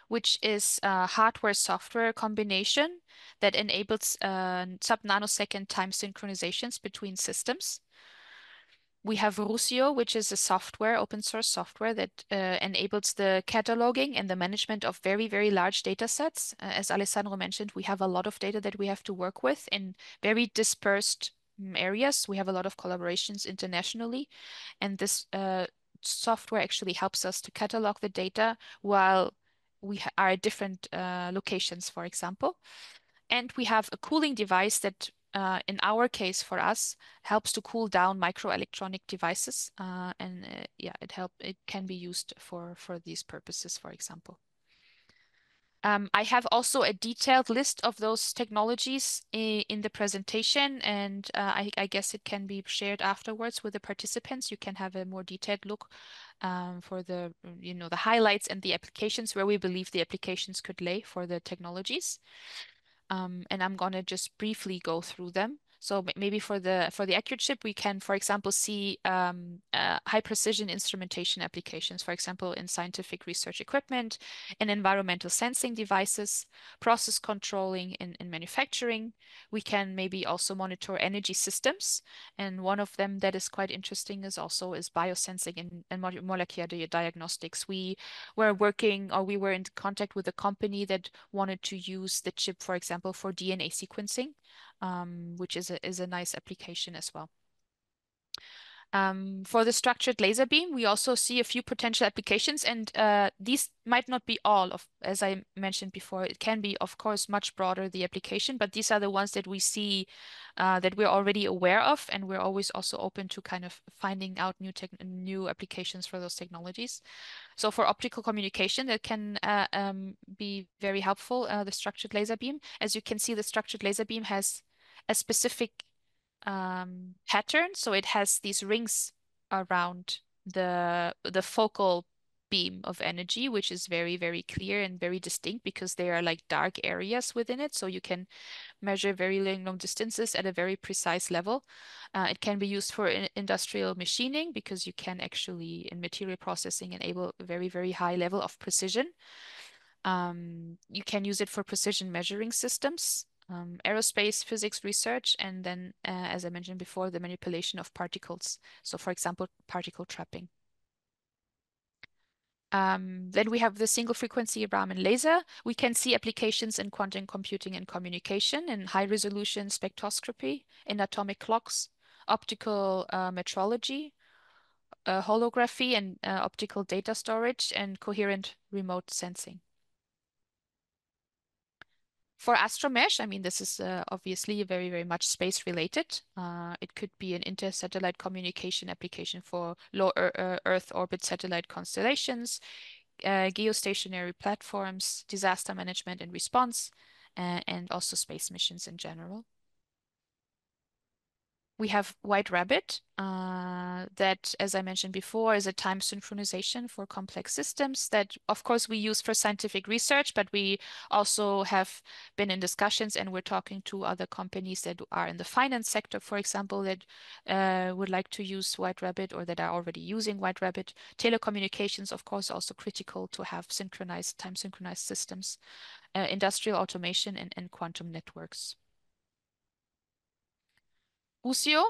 which is a hardware-software combination that enables sub-nanosecond time synchronizations between systems. We have Rusio, which is a software, open source software that enables the cataloging and the management of very, very large data sets. As Alessandro mentioned, we have a lot of data that we have to work with in very dispersed areas. We have a lot of collaborations internationally, and this software actually helps us to catalog the data while we are at different locations, for example. And we have a cooling device that, in our case for us, helps to cool down microelectronic devices. It can be used for these purposes, for example. I have also a detailed list of those technologies in the presentation, and I guess it can be shared afterwards with the participants. You can have a more detailed look for the highlights and the applications where we believe the applications could lay for the technologies. And I'm going to just briefly go through them. So maybe for the Accurate chip, we can, for example, see high precision instrumentation applications, for example, in scientific research equipment, in environmental sensing devices, process controlling in manufacturing. We can maybe also monitor energy systems. And one of them that is quite interesting is biosensing and molecular diagnostics. We were in contact with a company that wanted to use the chip, for example, for DNA sequencing, which is a nice application as well. For the structured laser beam, we also see a few potential applications, and these might not be all of, as I mentioned before, it can be, of course, much broader, the application, but these are the ones that we see that we're already aware of, and we're always also open to kind of finding out new applications for those technologies. So for optical communication, that can be very helpful, the structured laser beam. As you can see, the structured laser beam has a specific pattern. So it has these rings around the focal beam of energy, which is very, very clear and very distinct because they are like dark areas within it. So you can measure very long distances at a very precise level. It can be used for industrial machining because you can actually, in material processing, enable a very, very high level of precision. You can use it for precision measuring systems, aerospace physics research, and then, as I mentioned before, the manipulation of particles. So, for example, particle trapping. Then we have the single frequency Raman laser. We can see applications in quantum computing and communication, in high resolution spectroscopy, in atomic clocks, optical metrology, holography and optical data storage, and coherent remote sensing. For Astromesh, I mean, this is obviously very, very much space related. It could be an inter-satellite communication application for low Earth orbit satellite constellations, geostationary platforms, disaster management and response, and also space missions in general. We have White Rabbit, that, as I mentioned before, is a time synchronization for complex systems that, of course, we use for scientific research, but we also have been in discussions and we're talking to other companies that are in the finance sector, for example, that would like to use White Rabbit or that are already using White Rabbit. Telecommunications, of course, also critical to have synchronized, time synchronized systems, industrial automation and quantum networks. Usio,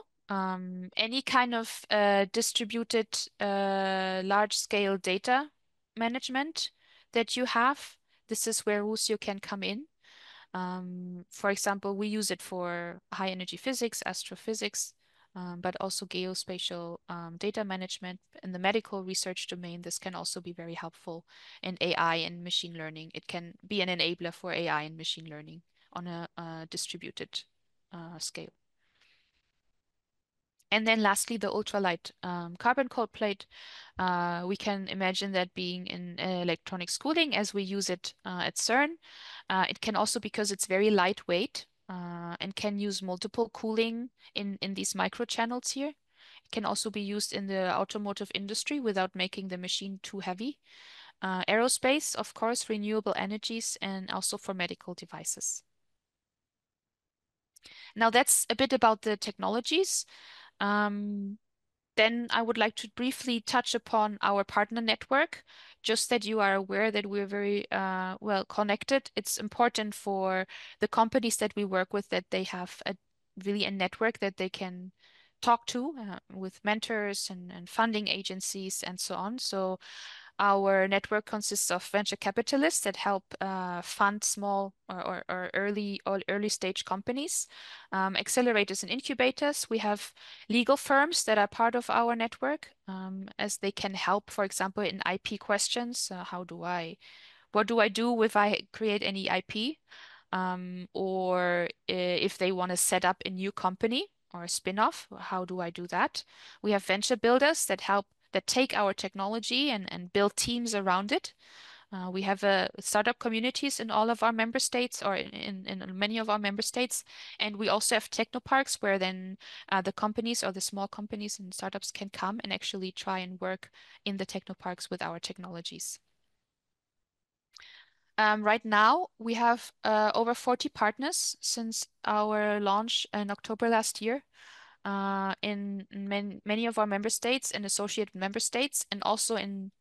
any kind of distributed large-scale data management that you have, this is where Usio can come in. For example, we use it for high-energy physics, astrophysics, but also geospatial data management. In the medical research domain, this can also be very helpful in AI and machine learning. It can be an enabler for AI and machine learning on a distributed scale. And then lastly, the ultralight carbon cold plate. We can imagine that being in electronic schooling as we use it at CERN. It can also, because it's very lightweight and can use multiple cooling in these microchannels here. It can also be used in the automotive industry without making the machine too heavy. Aerospace, of course, renewable energies, and also for medical devices. Now that's a bit about the technologies. Then I would like to briefly touch upon our partner network, just that you are aware that we're very well connected. It's important for the companies that we work with that they have really a network that they can talk to with mentors and funding agencies and so on. So our network consists of venture capitalists that help fund small or early stage companies, accelerators and incubators. We have legal firms that are part of our network, as they can help, for example, in IP questions. What do I do if I create any IP? Or if they want to set up a new company or a spin-off, how do I do that? We have venture builders that take our technology and build teams around it. We have startup communities in all of our member states, or in many of our member states. And we also have technoparks where then the companies or the small companies and startups can come and actually try and work in the technoparks with our technologies. Right now, we have over 40 partners since our launch in October last year. In many of our member states and associated member states, and also in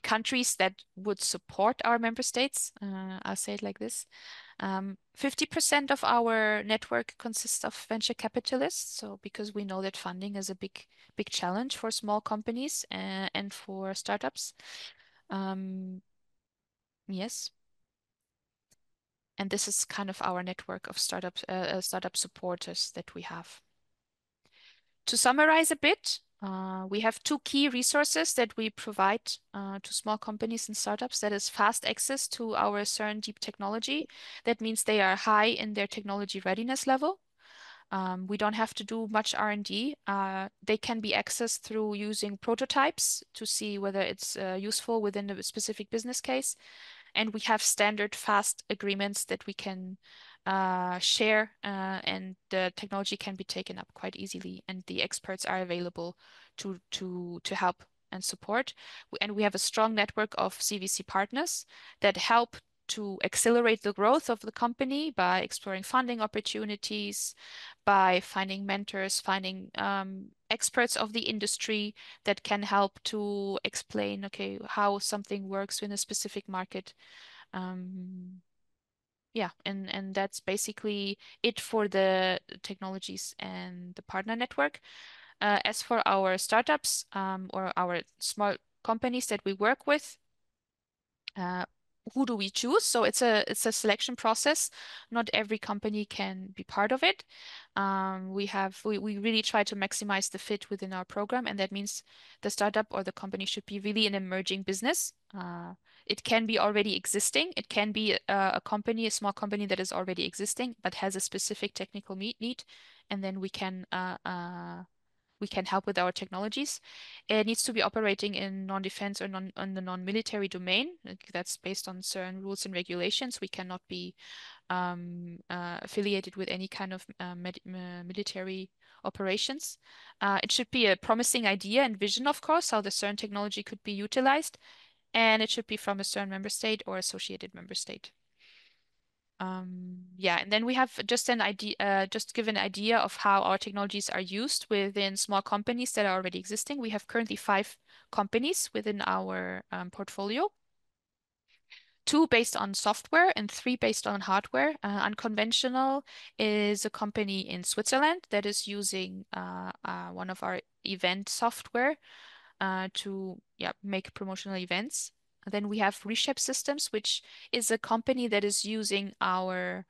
countries that would support our member states. I'll say it like this. 50% of our network consists of venture capitalists. So because we know that funding is a big challenge for small companies and for startups. Yes. And this is kind of our network of startup supporters that we have. To summarize a bit, we have two key resources that we provide to small companies and startups. That is fast access to our CERN deep technology. That means they are high in their technology readiness level. We don't have to do much R&D. They can be accessed through using prototypes to see whether it's useful within a specific business case. And we have standard fast agreements that we can share, and the technology can be taken up quite easily, and the experts are available to help and support. And we have a strong network of CVC partners that help to accelerate the growth of the company by exploring funding opportunities, by finding mentors, finding experts of the industry that can help to explain, okay, how something works in a specific market. Yeah, and that's basically it for the technologies and the partner network. As for our startups or our small companies that we work with, who do we choose? So it's a selection process. Not every company can be part of it. We really try to maximize the fit within our program, and that means the startup or the company should be really an emerging business. It can be already existing. It can be a small company that is already existing but has a specific technical need, and then we can we can help with our technologies. It needs to be operating in non-defense or on the non-military domain. That's based on certain rules and regulations. We cannot be affiliated with any kind of military operations. It should be a promising idea and vision, of course, how the CERN technology could be utilized, and it should be from a CERN member state or associated member state. Yeah, and then we have just an idea, just to give an idea of how our technologies are used within small companies that are already existing. We have currently 5 companies within our portfolio. 2 based on software and 3 based on hardware. Unconventional is a company in Switzerland that is using one of our event software to make promotional events. And then we have Reshape Systems, which is a company that is using our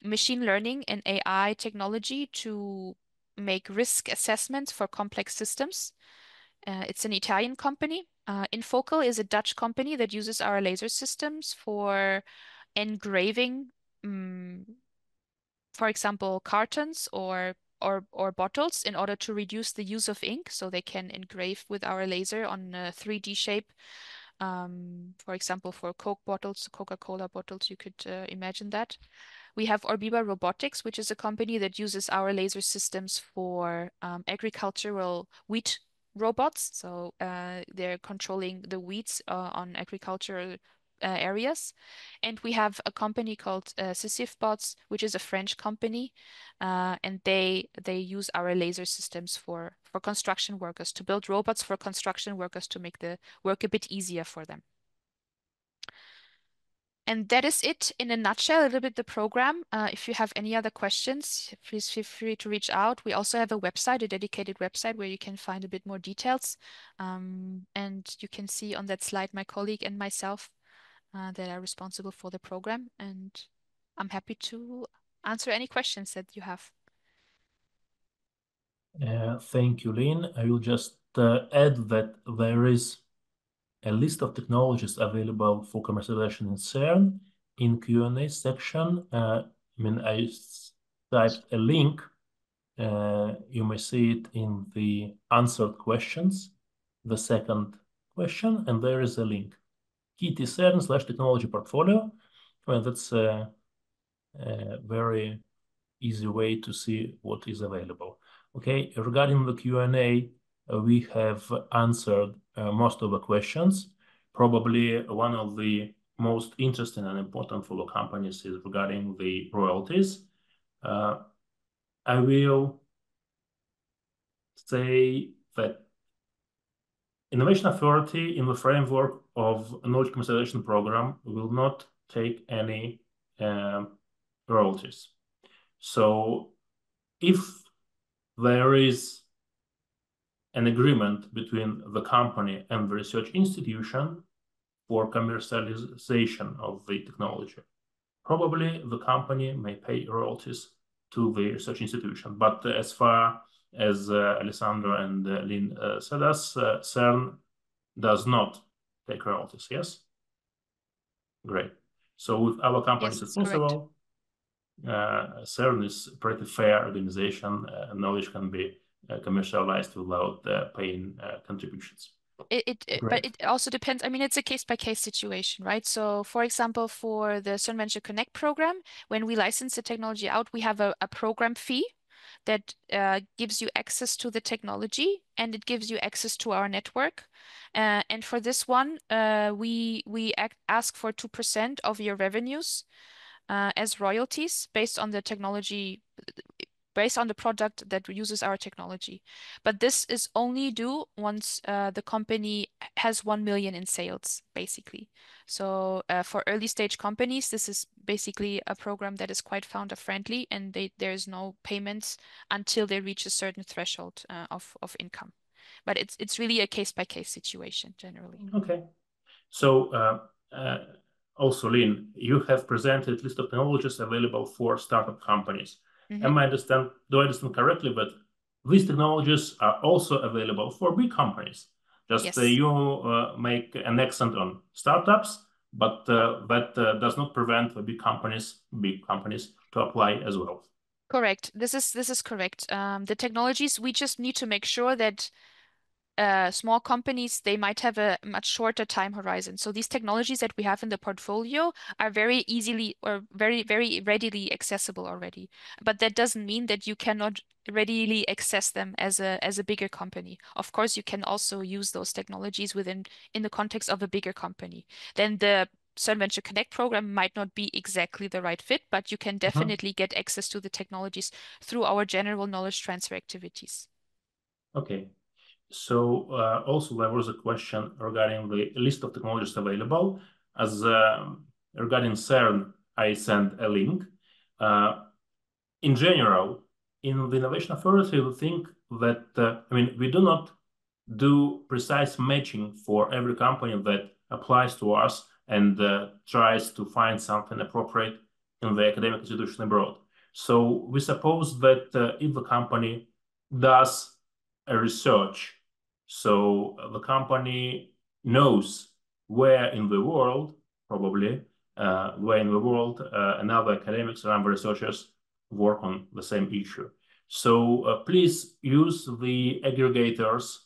machine learning and AI technology to make risk assessments for complex systems. It's an Italian company. Infocal is a Dutch company that uses our laser systems for engraving, for example, cartons or bottles in order to reduce the use of ink, so they can engrave with our laser on a 3D shape. For example, for Coke bottles, Coca-Cola bottles, you could imagine that. We have Orbiba Robotics, which is a company that uses our laser systems for agricultural wheat robots. So they're controlling the weeds on agricultural areas. And we have a company called Bots, which is a French company, and they use our laser systems for construction workers, to build robots for construction workers to make the work a bit easier for them. And that is it in a nutshell, a little bit the program. If you have any other questions, please feel free to reach out. We also have a website, a dedicated website where you can find a bit more details. And you can see on that slide my colleague and myself that are responsible for the program. And I'm happy to answer any questions that you have. Thank you, Lynn. I will just add that there is a list of technologies available for commercialization in CERN in Q&A section. I typed a link. You may see it in the answered questions, the second question, and there is a link. CERN/technology portfolio. Well, that's a very easy way to see what is available. Okay, regarding the Q&A, we have answered most of the questions. Probably one of the most interesting and important for the companies is regarding the royalties. I will say that Innovation Authority, in the framework of a knowledge commercialization program, will not take any royalties. So if there is an agreement between the company and the research institution for commercialization of the technology, probably the company may pay royalties to the research institution. But as far as Alessandro and Lynn said us, CERN does not take royalties, yes? Great. So with our companies, Yes, it's possible. CERN is a pretty fair organization. Knowledge can be commercialized without paying contributions. But it also depends. I mean, it's a case-by-case situation, right? So, for example, for the CERN Venture Connect program, when we license the technology out, we have a program fee that gives you access to the technology, and it gives you access to our network. And for this one, we ask for 2% of your revenues as royalties based on the technology, based on the product that uses our technology. But this is only due once the company has 1 million in sales, basically. So for early stage companies, this is basically a program that is quite founder friendly, and there's no payments until they reach a certain threshold of income. But it's really a case-by-case situation generally. Okay. So also, Lynn, you have presented a list of technologies available for startup companies. Do I understand correctly that these technologies are also available for big companies? Just Yes. You make an accent on startups, but that does not prevent the big companies to apply as well. Correct. This is correct. The technologies, we just need to make sure that small companies, they might have a much shorter time horizon. So these technologies that we have in the portfolio are very easily or very readily accessible already. But that doesn't mean that you cannot readily access them as a bigger company. Of course, you can also use those technologies in the context of a bigger company. Then the CERN Venture Connect program might not be exactly the right fit, but you can definitely get access to the technologies through our general knowledge transfer activities. Okay. So also there was a question regarding the list of technologies available. As regarding CERN, I sent a link. In general, in the Innovation Authority, we think that, we do not do precise matching for every company that applies to us and tries to find something appropriate in the academic institution abroad. So we suppose that if the company does a research, so the company knows where in the world, probably, another academics and other researchers work on the same issue. So please use the aggregators,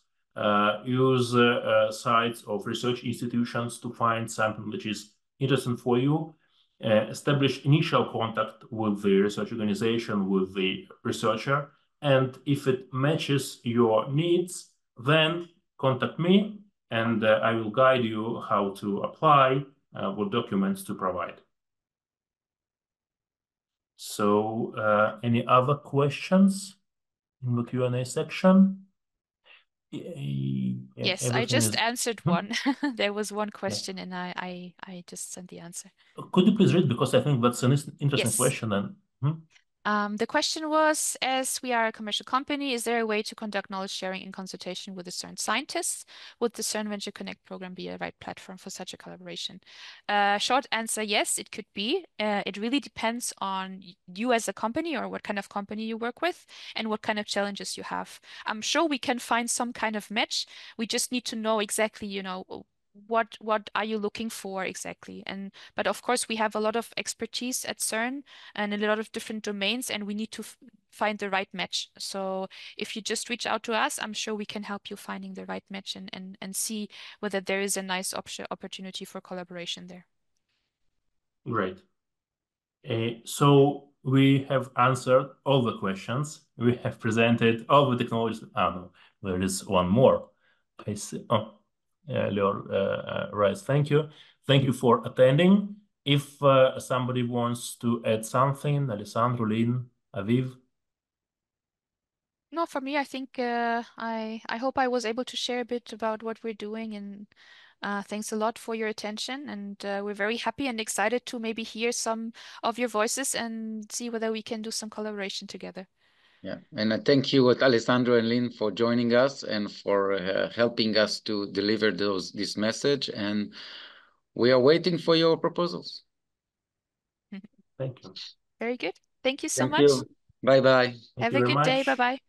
use sites of research institutions to find something which is interesting for you. Establish initial contact with the research organization, with the researcher, and if it matches your needs, then contact me and I will guide you how to apply, what documents to provide. So any other questions in the Q&A section? Yes, I just answered one. There was one question and I just sent the answer. Could you please read, because I think that's an interesting Yes. question. And the question was, as we are a commercial company, is there a way to conduct knowledge sharing in consultation with the CERN scientists? Would the CERN Venture Connect program be a right platform for such a collaboration? Short answer, yes, it could be. It really depends on you as a company or what kind of company you work with and what kind of challenges you have. I'm sure we can find some kind of match. We just need to know exactly, what are you looking for exactly? But of course, we have a lot of expertise at CERN and a lot of different domains, and we need to find the right match. So if you just reach out to us, I'm sure we can help you finding the right match and see whether there is a nice opportunity for collaboration there. Great. So we have answered all the questions. We have presented all the technologies. No, there is one more. I see. Right. Thank you. Thank you for attending. If somebody wants to add something, Alessandro, Lynn, Aviv. No, for me, I think I hope I was able to share a bit about what we're doing, and thanks a lot for your attention. And we're very happy and excited to maybe hear some of your voices and see whether we can do some collaboration together. Yeah, and I thank you, Alessandro and Lynn, for joining us and for helping us to deliver this message. And we are waiting for your proposals. Thank you. Very good. Thank you so Thank much. you. Bye-bye. Have a good day. Bye-bye.